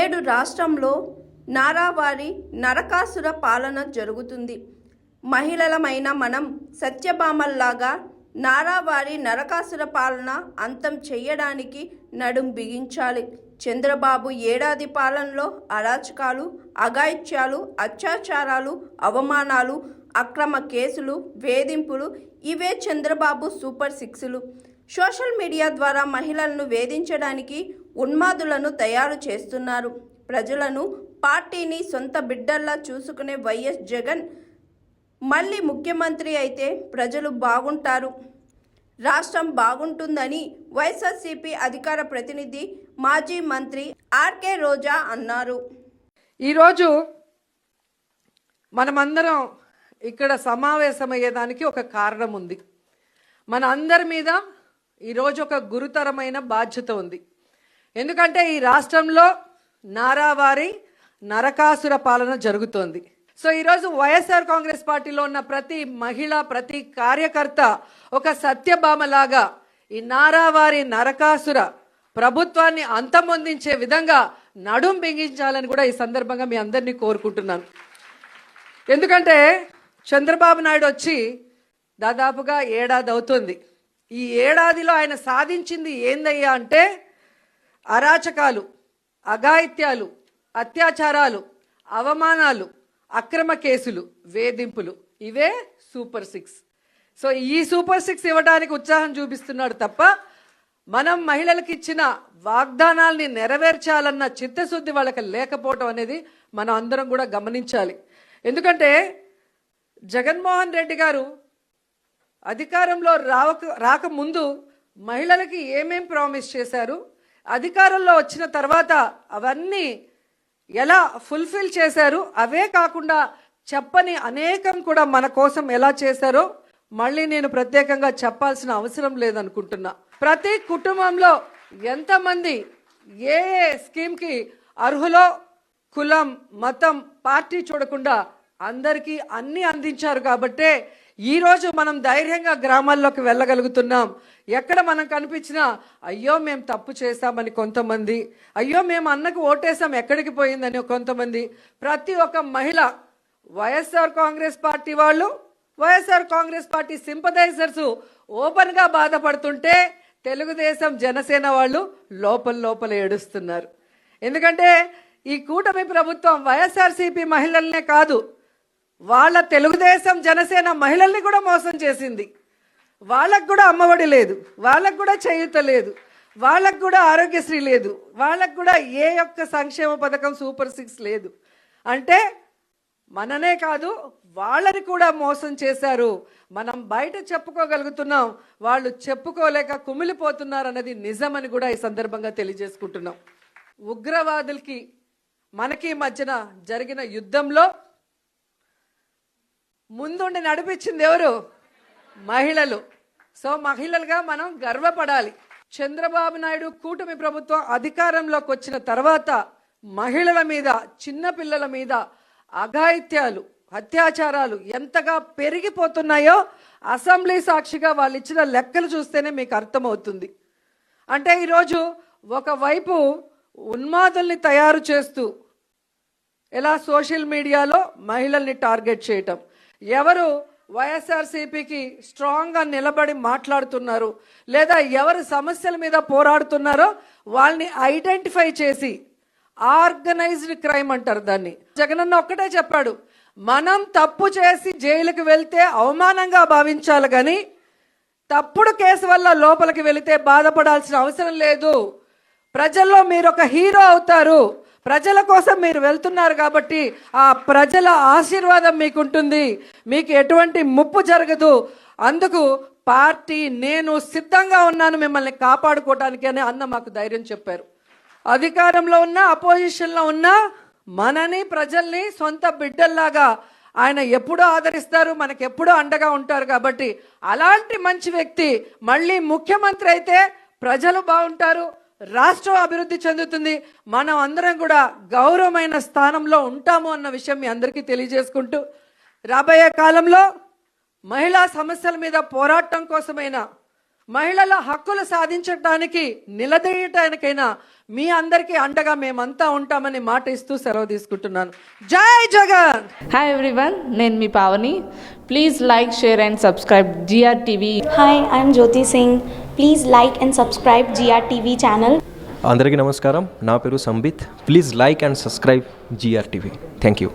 నేడు రాష్ట్రంలో నారావారి నరకాసుర పాలన జరుగుతుంది. మహిళలమైన మనం సత్యభామల్లాగా నారావారి నరకాసుర పాలన అంతం చేయడానికి నడుం బిగించాలి. చంద్రబాబు ఏడాది పాలనలో అరాచకాలు, అఘాయిత్యాలు, అత్యాచారాలు, అవమానాలు, అక్రమ కేసులు, వేధింపులు ఇవే చంద్రబాబు సూపర్ సిక్స్లు. సోషల్ మీడియా ద్వారా మహిళలను వేధించడానికి ఉన్మాదులను తయారు చేస్తున్నారు. ప్రజలను, పార్టీని సొంత బిడ్డల్లా చూసుకునే వైఎస్ జగన్ మళ్ళీ ముఖ్యమంత్రి అయితే ప్రజలు బాగుంటారు, రాష్ట్రం బాగుంటుందని వైఎస్ఆర్సీపీ అధికార ప్రతినిధి మాజీ మంత్రి ఆర్కే రోజా అన్నారు. ఈరోజు మనమందరం ఇక్కడ సమావేశమయ్యేదానికి ఒక కారణం ఉంది. మన అందరి మీద ఈరోజు ఒక గురుతరమైన బాధ్యత ఉంది. ఎందుకంటే ఈ రాష్ట్రంలో నారావారి నరకాసుర పాలన జరుగుతోంది. సో ఈరోజు వైఎస్ఆర్ కాంగ్రెస్ పార్టీలో ఉన్న ప్రతి మహిళ, ప్రతి కార్యకర్త ఒక సత్యభామలాగా ఈ నారావారి నరకాసుర ప్రభుత్వాన్ని అంతమొందించే విధంగా నడుం బిగించాలని కూడా ఈ సందర్భంగా మీ అందరినీ కోరుకుంటున్నాను. ఎందుకంటే చంద్రబాబు నాయుడు వచ్చి దాదాపుగా ఏడాది అవుతుంది. ఈ ఏడాదిలో ఆయన సాధించింది ఏందయ్యా అంటే అరాచకాలు, అఘాయిత్యాలు, అత్యాచారాలు, అవమానాలు, అక్రమ కేసులు, వేధింపులు ఇవే సూపర్ సిక్స్. సో ఈ సూపర్ సిక్స్ ఇవ్వడానికి ఉత్సాహం చూపిస్తున్నాడు తప్ప మనం మహిళలకు ఇచ్చిన వాగ్దానాల్ని నెరవేర్చాలన్న చిత్తశుద్ధి వాళ్ళకి లేకపోవటం అనేది మనం అందరం కూడా గమనించాలి. ఎందుకంటే జగన్మోహన్ రెడ్డి గారు అధికారంలో రాకముందు మహిళలకి ఏమేం ప్రామిస్ చేశారు, అధికారంలో వచ్చిన తర్వాత అవన్నీ ఎలా ఫుల్ఫిల్ చేశారు, అవే కాకుండా చెప్పని అనేకం కూడా మన కోసం ఎలా చేశారో మళ్ళీ నేను ప్రత్యేకంగా చెప్పాల్సిన అవసరం లేదనుకుంటున్నా. ప్రతి కుటుంబంలో ఎంతమంది ఏ ఏ స్కీమ్కి అర్హులో కులం, మతం, పార్టీ చూడకుండా అందరికీ అన్ని అందించారు కాబట్టే ఈరోజు మనం ధైర్యంగా గ్రామాల్లోకి వెళ్ళగలుగుతున్నాం. ఎక్కడ మనం కనిపించినా అయ్యో మేము తప్పు చేశామని కొంతమంది, అయ్యో మేము అన్నకు ఓటేసాం ఎక్కడికి పోయిందని కొంతమంది, ప్రతి ఒక్క మహిళ వైఎస్ఆర్ కాంగ్రెస్ పార్టీ వాళ్ళు, వైఎస్ఆర్ కాంగ్రెస్ పార్టీ సింపథైజర్స్ ఓపెన్గా బాధపడుతుంటే తెలుగుదేశం, జనసేన వాళ్ళు లోపల ఏడుస్తున్నారు. ఎందుకంటే ఈ కూటమి ప్రభుత్వం వైఎస్ఆర్సీపీ మహిళలనే కాదు, వాళ్ళ తెలుగుదేశం, జనసేన మహిళల్ని కూడా మోసం చేసింది. వాళ్ళకు కూడా అమ్మఒడి లేదు, వాళ్ళకు కూడా చేయూత లేదు, వాళ్ళకు కూడా ఆరోగ్యశ్రీ లేదు, వాళ్ళకు కూడా ఏ ఒక్క సంక్షేమ పథకం సూపర్ సిక్స్ లేదు. అంటే మననే కాదు వాళ్ళని కూడా మోసం చేశారు. మనం బయట చెప్పుకోగలుగుతున్నాం, వాళ్ళు చెప్పుకోలేక కుమిలిపోతున్నారు అన్నది నిజమని కూడా ఈ సందర్భంగా తెలియజేసుకుంటున్నాం. ఉగ్రవాదులకి మనకి మధ్యన జరిగిన యుద్ధంలో ముందుండి నడిపించింది ఎవరు? మహిళలు. సో మహిళలుగా మనం గర్వపడాలి. చంద్రబాబు నాయుడు కూటమి ప్రభుత్వం అధికారంలోకి వచ్చిన తర్వాత మహిళల మీద, చిన్నపిల్లల మీద అఘాయిత్యాలు, అత్యాచారాలు ఎంతగా పెరిగిపోతున్నాయో అసెంబ్లీ సాక్షిగా వాళ్ళు ఇచ్చిన లెక్కలు చూస్తేనే మీకు అర్థమవుతుంది. అంటే ఈరోజు ఒకవైపు ఉన్మాదుల్ని తయారు చేస్తూ ఎలా సోషల్ మీడియాలో మహిళల్ని టార్గెట్ చేయటం, ఎవరు వైఎస్ఆర్సీపీకి స్ట్రాంగ్గా నిలబడి మాట్లాడుతున్నారు లేదా ఎవరు సమస్యల మీద పోరాడుతున్నారో వాళ్ళని ఐడెంటిఫై చేసి, ఆర్గనైజ్డ్ క్రైమ్ అంటారు దాన్ని. జగనన్న ఒక్కటే చెప్పాడు, మనం తప్పు చేసి జైలుకి వెళ్తే అవమానంగా భావించాలి కానీ తప్పుడు కేసు వల్ల లోపలికి వెళితే బాధపడాల్సిన అవసరం లేదు. ప్రజల్లో మీరు ఒక హీరో అవుతారు, ప్రజల కోసం మీరు వెళ్తున్నారు కాబట్టి ఆ ప్రజల ఆశీర్వాదం మీకుంటుంది, మీకు ఎటువంటి ముప్పు జరగదు. అందుకు పార్టీ, నేను సిద్ధంగా ఉన్నాను మిమ్మల్ని కాపాడుకోవడానికి అని అన్న మాకు ధైర్యం చెప్పారు. అధికారంలో ఉన్న, అపోజిషన్లో ఉన్న మనని, ప్రజల్ని సొంత బిడ్డల్లాగా ఆయన ఎప్పుడూ ఆదరిస్తారు, మనకు ఎప్పుడూ అండగా ఉంటారు. కాబట్టి అలాంటి మంచి వ్యక్తి మళ్ళీ ముఖ్యమంత్రి అయితే ప్రజలు బాగుంటారు, రాష్ట్రం అభివృద్ధి చెందుతుంది, మనం అందరం కూడా గౌరవమైన స్థానంలో ఉంటాము అన్న విషయం మీ అందరికీ తెలియజేసుకుంటూ, రాబోయే కాలంలో మహిళా సమస్యల మీద పోరాటం కోసమైనా మహిళల హక్కులు సాధించడానికి నిలదీయటానికైనా మీ అందరికీ అండగా మేమంతా ఉంటామని మాట ఇస్తూ సెలవు తీసుకుంటున్నాను. జై జగన్. హాయ్ ఎవ్రీవన్, నేను మీ Pavani. Please like, share and subscribe GRTV. Hi, I'm Jyoti Singh. Please like and subscribe GRTV channel. అందరికీ నమస్కారం. నా పేరు Sambit. Please like and subscribe GRTV. Thank you.